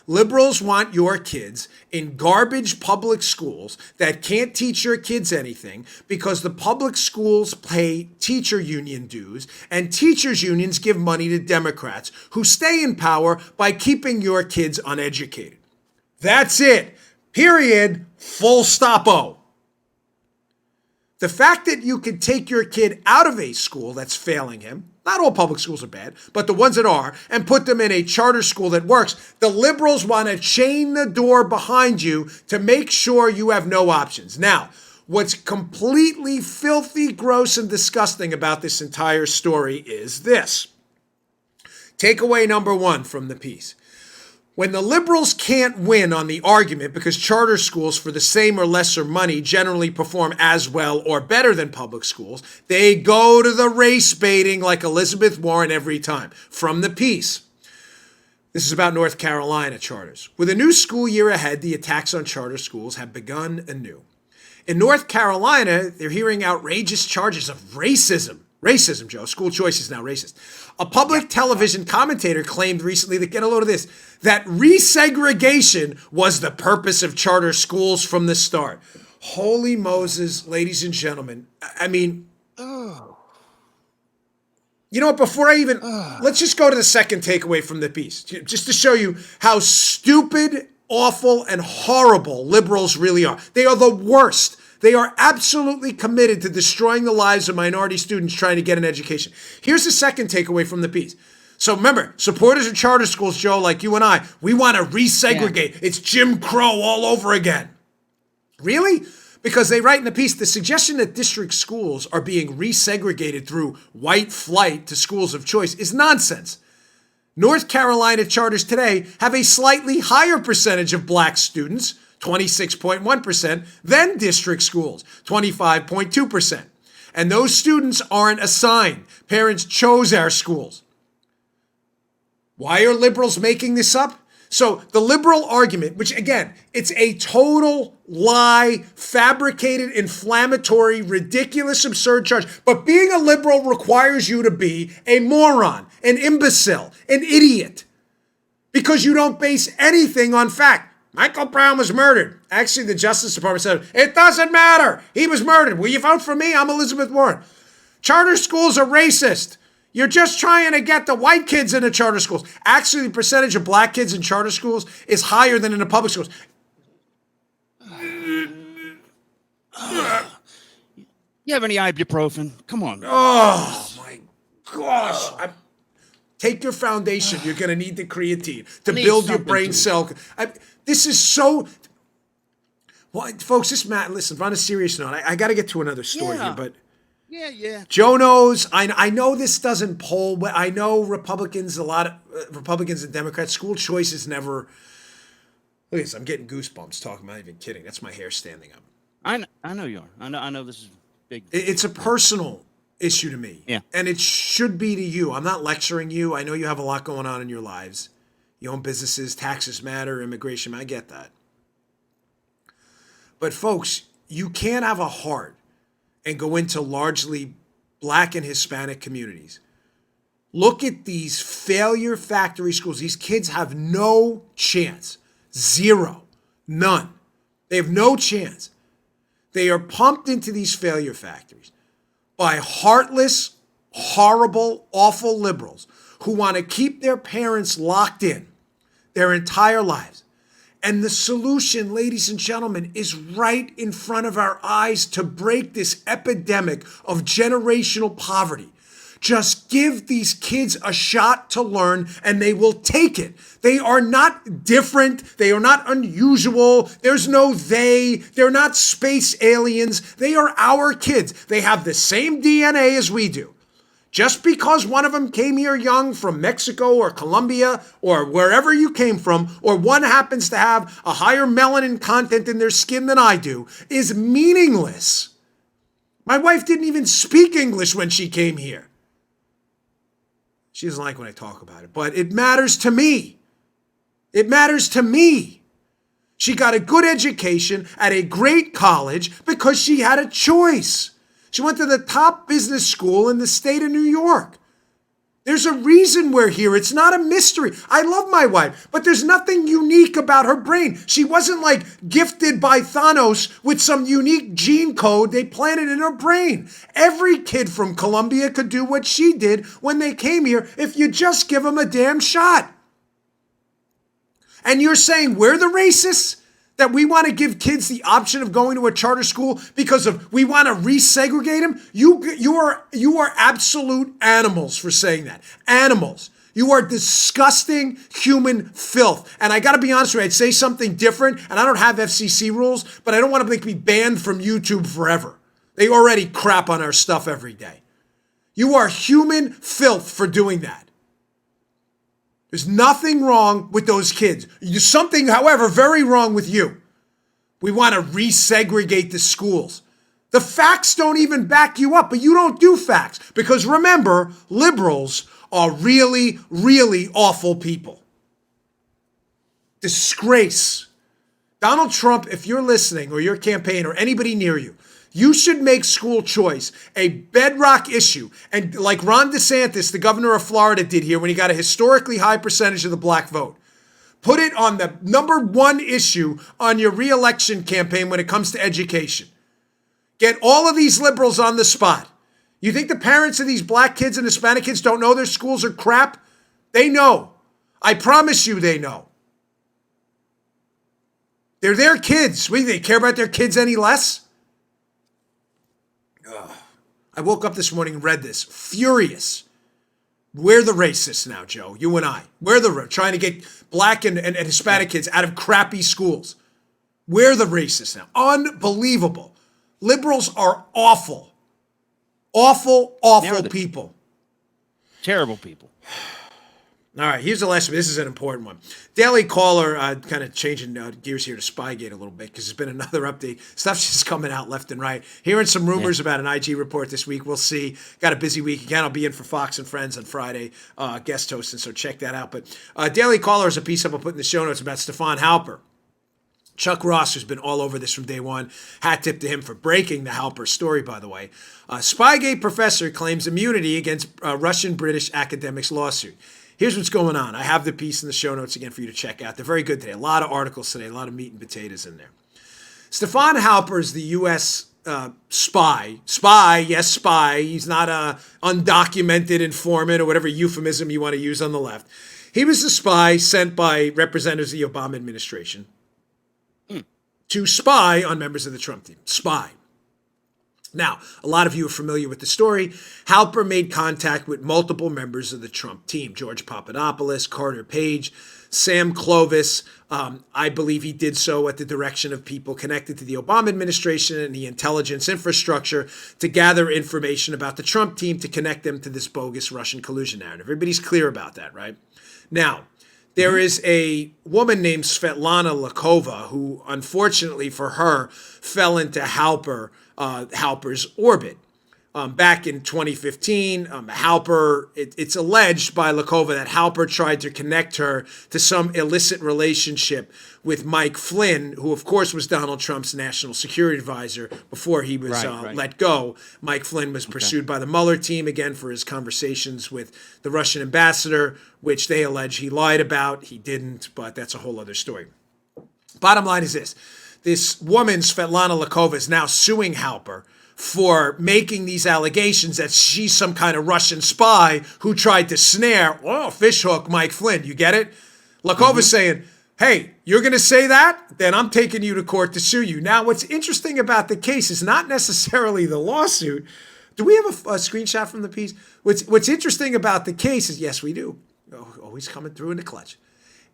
Liberals want your kids in garbage public schools that can't teach your kids anything because the public schools pay teacher union dues and teachers unions give money to Democrats who stay in power by keeping your kids uneducated. That's it. Period. Full stop-o. The fact that you can take your kid out of a school that's failing him, not all public schools are bad, but the ones that are, and put them in a charter school that works, the liberals want to chain the door behind you to make sure you have no options. Now, what's completely filthy, gross, and disgusting about this entire story is this. Takeaway number one from the piece. When the liberals can't win on the argument because charter schools for the same or lesser money generally perform as well or better than public schools, they go to the race baiting like Elizabeth Warren every time. From the piece. This is about North Carolina charters. With a new school year ahead, the attacks on charter schools have begun anew. In North Carolina, they're hearing outrageous charges of racism. Racism, Joe. School choice is now racist. A public television commentator claimed recently that, get a load of this, that resegregation was the purpose of charter schools from the start. Holy Moses, ladies and gentlemen. I mean, you know what, before I even, let's just go to the second takeaway from the piece, just to show you how stupid, awful, and horrible liberals really are. They are the worst. They are absolutely committed to destroying the lives of minority students trying to get an education. Here's the second takeaway from the piece. So remember, supporters of charter schools, Joe, like you and I, we want to resegregate. Yeah. It's Jim Crow all over again. Really? Because they write in the piece, the suggestion that district schools are being resegregated through white flight to schools of choice is nonsense. North Carolina charters today have a slightly higher percentage of black students, 26.1%, than district schools, 25.2%. And those students aren't assigned. Parents chose our schools. Why are liberals making this up? So the liberal argument, which again, it's a total lie, fabricated, inflammatory, ridiculous, absurd charge. But being a liberal requires you to be a moron, an imbecile, an idiot, because you don't base anything on fact. Michael Brown was murdered. Actually, the Justice Department said, it doesn't matter. He was murdered. Will you vote for me? I'm Elizabeth Warren. Charter schools are racist. You're just trying to get the white kids into charter schools. Actually, the percentage of black kids in charter schools is higher than in the public schools. You have any ibuprofen? Come on. Oh, my gosh. Take your foundation. You're going to need the creatine to build your brain cell. This is so... Well, folks, listen, on a serious note, I got to get to another story here, but... Yeah. Joe knows. I know this doesn't poll, but I know Republicans, a lot of Republicans and Democrats, school choice is never. Look at this. I'm getting goosebumps talking. I'm not even kidding. That's my hair standing up. I know you are. I know this is Big. It's a personal issue to me. Yeah. And it should be to you. I'm not lecturing you. I know you have a lot going on in your lives. You own businesses, taxes matter, immigration. I get that. But folks, you can't have a heart and go into largely Black and Hispanic communities. Look at these failure factory schools. These kids have no chance. Zero. None. They have no chance. They are pumped into these failure factories by heartless, horrible, awful liberals who want to keep their parents locked in their entire lives. And the solution, ladies and gentlemen, is right in front of our eyes to break this epidemic of generational poverty. Just give these kids a shot to learn and they will take it. They are not different. They are not unusual. There's no they. They're not space aliens. They are our kids. They have the same DNA as we do. Just because one of them came here young from Mexico or Colombia or wherever you came from, or one happens to have a higher melanin content in their skin than I do, is meaningless. My wife didn't even speak English when she came here. She doesn't like when I talk about it, but it matters to me. It matters to me. She got a good education at a great college because she had a choice. She went to the top business school in the state of New York. There's a reason we're here. It's not a mystery. I love my wife, but there's nothing unique about her brain. She wasn't like gifted by Thanos with some unique gene code they planted in her brain. Every kid from Colombia could do what she did when they came here if you just give them a damn shot. And you're saying we're the racists? That we want to give kids the option of going to a charter school because of we want to resegregate them? You are absolute animals for saying that. Animals. You are disgusting human filth. And I got to be honest with you, I'd say something different, and I don't have FCC rules, but I don't want to be banned from YouTube forever. They already crap on our stuff every day. You are human filth for doing that. There's nothing wrong with those kids. There's something, however, very wrong with you. We want to resegregate the schools. The facts don't even back you up, but you don't do facts. Because remember, liberals are really, really awful people. Disgrace. Donald Trump, if you're listening, or your campaign, or anybody near you, you should make school choice a bedrock issue. And like Ron DeSantis, the governor of Florida, did here when he got a historically high percentage of the black vote. Put it on the number one issue on your re-election campaign when it comes to education. Get all of these liberals on the spot. You think the parents of these black kids and Hispanic kids don't know their schools are crap? They know. I promise you they know. They're their kids. They care about their kids any less? I woke up this morning and read this. Furious. We're the racists now, Joe. You and I. We're trying to get black and Hispanic kids out of crappy schools. We're the racists now. Unbelievable. Liberals are awful. Awful, awful people. Terrible people. All right, here's the last one. This is an important one. Daily Caller, kind of changing gears here to Spygate a little bit because there's been another update. Stuff's just coming out left and right. Hearing some rumors about an IG report this week. We'll see. Got a busy week. Again, I'll be in for Fox and Friends on Friday, guest hosting, so check that out. But Daily Caller is a piece up I'll put in the show notes about Stefan Halper. Chuck Ross, who's been all over this from day one. Hat tip to him for breaking the Halper story, by the way. Spygate professor claims immunity against Russian-British academics lawsuit. Here's what's going on. I have the piece in the show notes again for you to check out. They're very good today. A lot of articles today, a lot of meat and potatoes in there. Stefan Halper is the U.S. Spy. Yes, spy. He's not a undocumented informant or whatever euphemism you want to use on the left. He was the spy sent by representatives of the Obama administration to spy on members of the Trump team. Spy. Now, a lot of you are familiar with the story. Halper made contact with multiple members of the Trump team. George Papadopoulos, Carter Page, Sam Clovis. I believe he did so at the direction of people connected to the Obama administration and the intelligence infrastructure to gather information about the Trump team to connect them to this bogus Russian collusion narrative. Everybody's clear about that, right? Now, There is a woman named Svetlana Lakova who, unfortunately for her, fell into Halper's orbit. Back in 2015, Halper, it's alleged by Lakova that Halper tried to connect her to some illicit relationship with Mike Flynn, who of course was Donald Trump's national security advisor before he was let go. Mike Flynn was pursued by the Mueller team again for his conversations with the Russian ambassador, which they allege he lied about. He didn't, but that's a whole other story. Bottom line is this. This woman, Svetlana Lakova, is now suing Halper for making these allegations that she's some kind of Russian spy who tried to snare, fishhook Mike Flynn. You get it? Lakova's saying, hey, you're going to say that? Then I'm taking you to court to sue you. Now, what's interesting about the case is not necessarily the lawsuit. Do we have a screenshot from the piece? What's interesting about the case is, yes, we do. Always coming through in the clutch.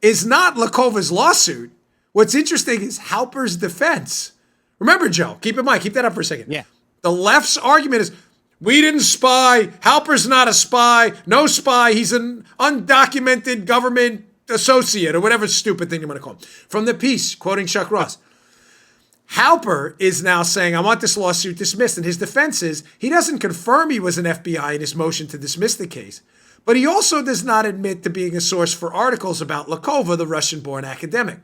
Is not Lakova's lawsuit. What's interesting is Halper's defense. Remember, Joe, keep in mind, keep that up for a second. Yeah. The left's argument is, we didn't spy. Halper's not a spy. No spy. He's an undocumented government associate or whatever stupid thing you want to call him. From the piece, quoting Chuck Ross, Halper is now saying, I want this lawsuit dismissed. And his defense is, he doesn't confirm he was an FBI in his motion to dismiss the case. But he also does not admit to being a source for articles about Lakova, the Russian-born academic.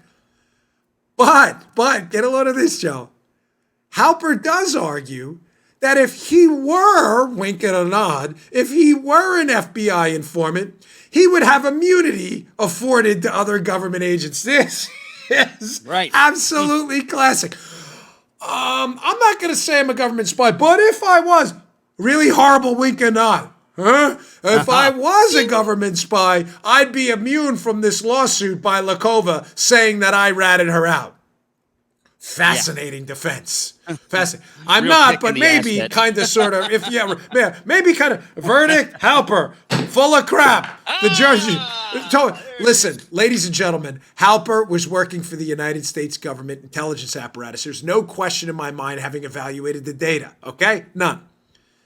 But, get a load of this, Joe. Halper does argue that if he were, wink and a nod, if he were an FBI informant, he would have immunity afforded to other government agents. This is absolutely classic. I'm not going to say I'm a government spy, but if I was, really horrible wink and nod. Huh? If I was a government spy, I'd be immune from this lawsuit by Lakova saying that I ratted her out. Fascinating defense. Fascinating. I'm not, but maybe kind of sort of, maybe kind of verdict, Halper, full of crap. The judge. Listen, ladies and gentlemen, Halper was working for the United States government intelligence apparatus. There's no question in my mind having evaluated the data. Okay? None.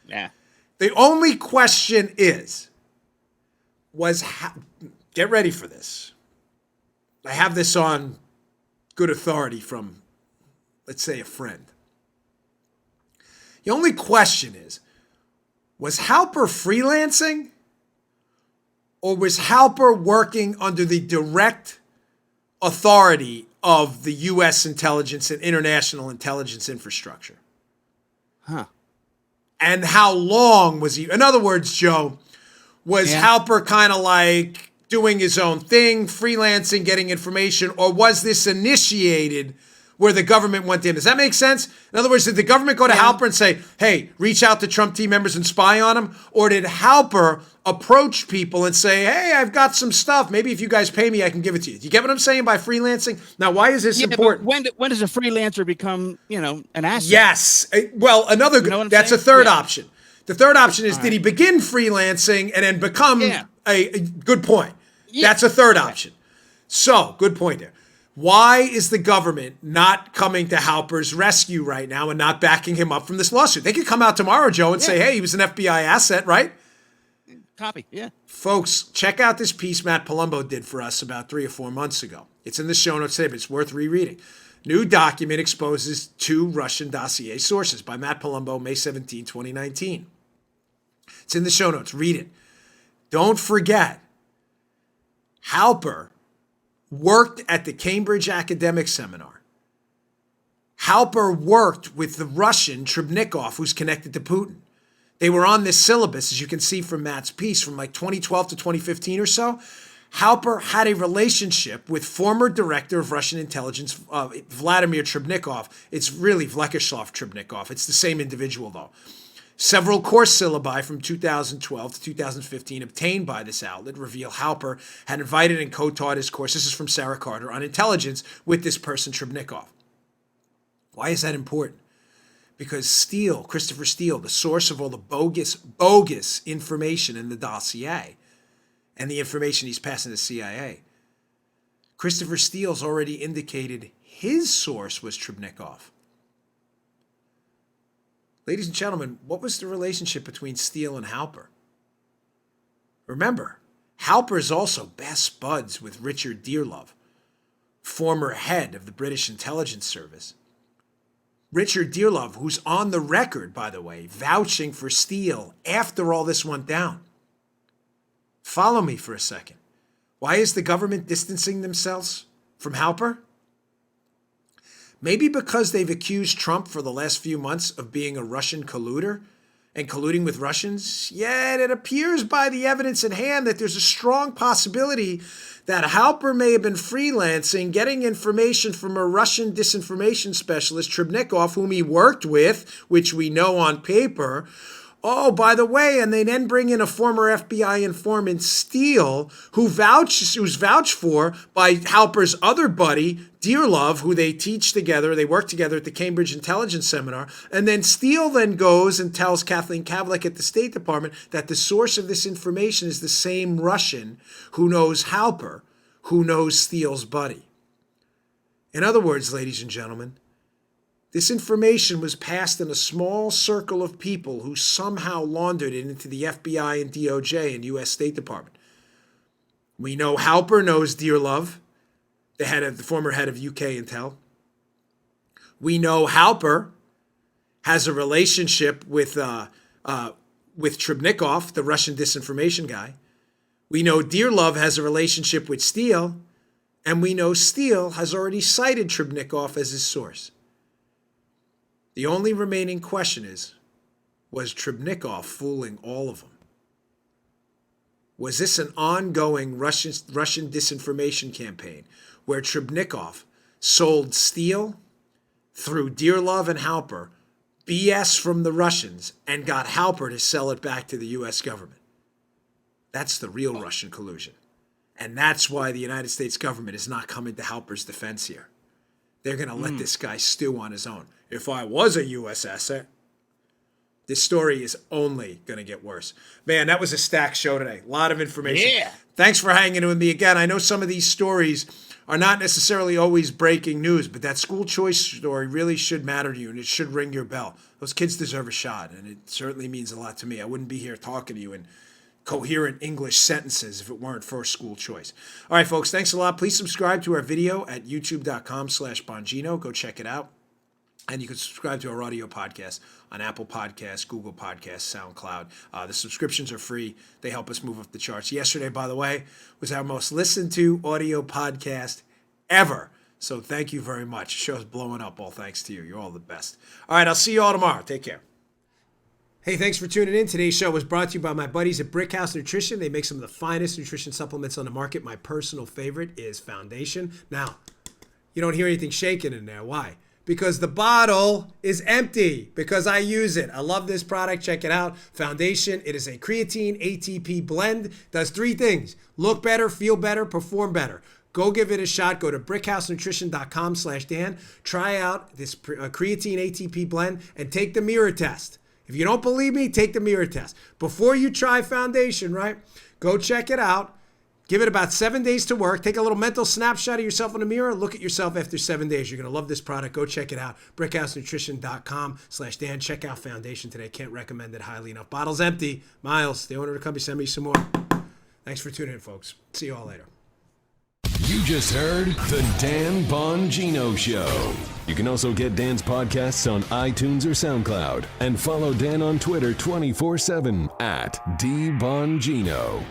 Yeah. The only question is, get ready for this. I have this on good authority from, let's say, a friend. The only question is, was Halper freelancing or was Halper working under the direct authority of the U.S. intelligence and international intelligence infrastructure? Huh. And how long was he? In other words, Joe, was Halper kind of like doing his own thing, freelancing, getting information, or was this initiated where the government went in? Does that make sense? In other words, did the government go to Halper and say, hey, reach out to Trump team members and spy on them? Or did Halper approach people and say, hey, I've got some stuff. Maybe if you guys pay me, I can give it to you. Do you get what I'm saying by freelancing? Now, why is this important? When does a freelancer become, an asset? Yes. Well, that's a third option. The third option is, did he begin freelancing and then become a good point? Yeah. That's a third option. So, good point there. Why is the government not coming to Halper's rescue right now and not backing him up from this lawsuit? They could come out tomorrow, Joe, and say, hey, he was an FBI asset, right? Copy, yeah. Folks, check out this piece Matt Palumbo did for us about 3 or 4 months ago. It's in the show notes today, but it's worth rereading. New document exposes 2 Russian dossier sources by Matt Palumbo, May 17, 2019. It's in the show notes. Read it. Don't forget, Halper worked at the Cambridge Academic Seminar. Halper worked with the Russian Trebnikov, who's connected to Putin. They were on this syllabus, as you can see from Matt's piece, from like 2012 to 2015 or so. Halper had a relationship with former director of Russian intelligence, Vladimir Trebnikov. It's really Vyacheslav Trebnikov. It's the same individual, though. Several course syllabi from 2012 to 2015 obtained by this outlet reveal Halper had invited and co-taught his course, this is from Sarah Carter, on intelligence with this person, Trebnikov. Why is that important? Because Steele, Christopher Steele, the source of all the bogus information in the dossier and the information he's passing to the CIA, Christopher Steele's already indicated his source was Trebnikov. Ladies and gentlemen, what was the relationship between Steele and Halper? Remember, Halper's also best buds with Richard Dearlove, former head of the British intelligence service. Richard Dearlove, who's on the record, by the way, vouching for Steele after all this went down. Follow me for a second. Why is the government distancing themselves from Halper? Maybe because they've accused Trump for the last few months of being a Russian colluder and colluding with Russians. Yet it appears by the evidence at hand that there's a strong possibility that Halper may have been freelancing, getting information from a Russian disinformation specialist, Trebnikov, whom he worked with, which we know on paper. Oh, by the way, and they then bring in a former FBI informant, Steele, who's vouched for by Halper's other buddy, Dearlove, who they teach together. They work together at the Cambridge Intelligence Seminar. And then Steele then goes and tells Kathleen Kavlik at the State Department that the source of this information is the same Russian who knows Halper, who knows Steele's buddy. In other words, ladies and gentlemen, this information was passed in a small circle of people who somehow laundered it into the FBI and DOJ and U.S. State Department. We know Halper knows Dearlove, the former head of UK Intel. We know Halper has a relationship with Trebnikov, the Russian disinformation guy. We know Dearlove has a relationship with Steele, and we know Steele has already cited Trebnikov as his source. The only remaining question is, was Trebnikov fooling all of them? Was this an ongoing Russian disinformation campaign where Trebnikov sold Steele through Dearlove and Halper BS from the Russians and got Halper to sell it back to the U.S. government? That's the real Russian collusion. And that's why the United States government is not coming to Halper's defense here. They're going to let this guy stew on his own. If I was a U.S. asset, this story is only going to get worse. Man, that was a stacked show today. A lot of information. Yeah. Thanks for hanging with me again. I know some of these stories are not necessarily always breaking news, but that school choice story really should matter to you, and it should ring your bell. Those kids deserve a shot, and it certainly means a lot to me. I wouldn't be here talking to you in coherent English sentences if it weren't for school choice. All right, folks, thanks a lot. Please subscribe to our video at youtube.com/Bongino. Go check it out. And you can subscribe to our audio podcast on Apple Podcasts, Google Podcasts, SoundCloud. The subscriptions are free. They help us move up the charts. Yesterday, by the way, was our most listened to audio podcast ever. So thank you very much. The show's blowing up, all thanks to you. You're all the best. All right, I'll see you all tomorrow. Take care. Hey, thanks for tuning in. Today's show was brought to you by my buddies at Brickhouse Nutrition. They make some of the finest nutrition supplements on the market. My personal favorite is Foundation. Now, you don't hear anything shaking in there. Why? Because the bottle is empty, because I use it. I love this product. Check it out. Foundation. It is a creatine ATP blend. Does three things: look better, feel better, perform better. Go give it a shot. Go to brickhousenutrition.com/Dan. Try out this creatine ATP blend and take the mirror test. If you don't believe me, take the mirror test. Before you try Foundation, right? Go check it out. Give it about 7 days to work. Take a little mental snapshot of yourself in the mirror. Look at yourself after 7 days. You're going to love this product. Go check it out. brickhousenutrition.com/Dan. Check out Foundation today. Can't recommend it highly enough. Bottle's empty. Miles, the owner of the company, send me some more. Thanks for tuning in, folks. See you all later. You just heard The Dan Bongino Show. You can also get Dan's podcasts on iTunes or SoundCloud. And follow Dan on Twitter 24/7 @DBongino.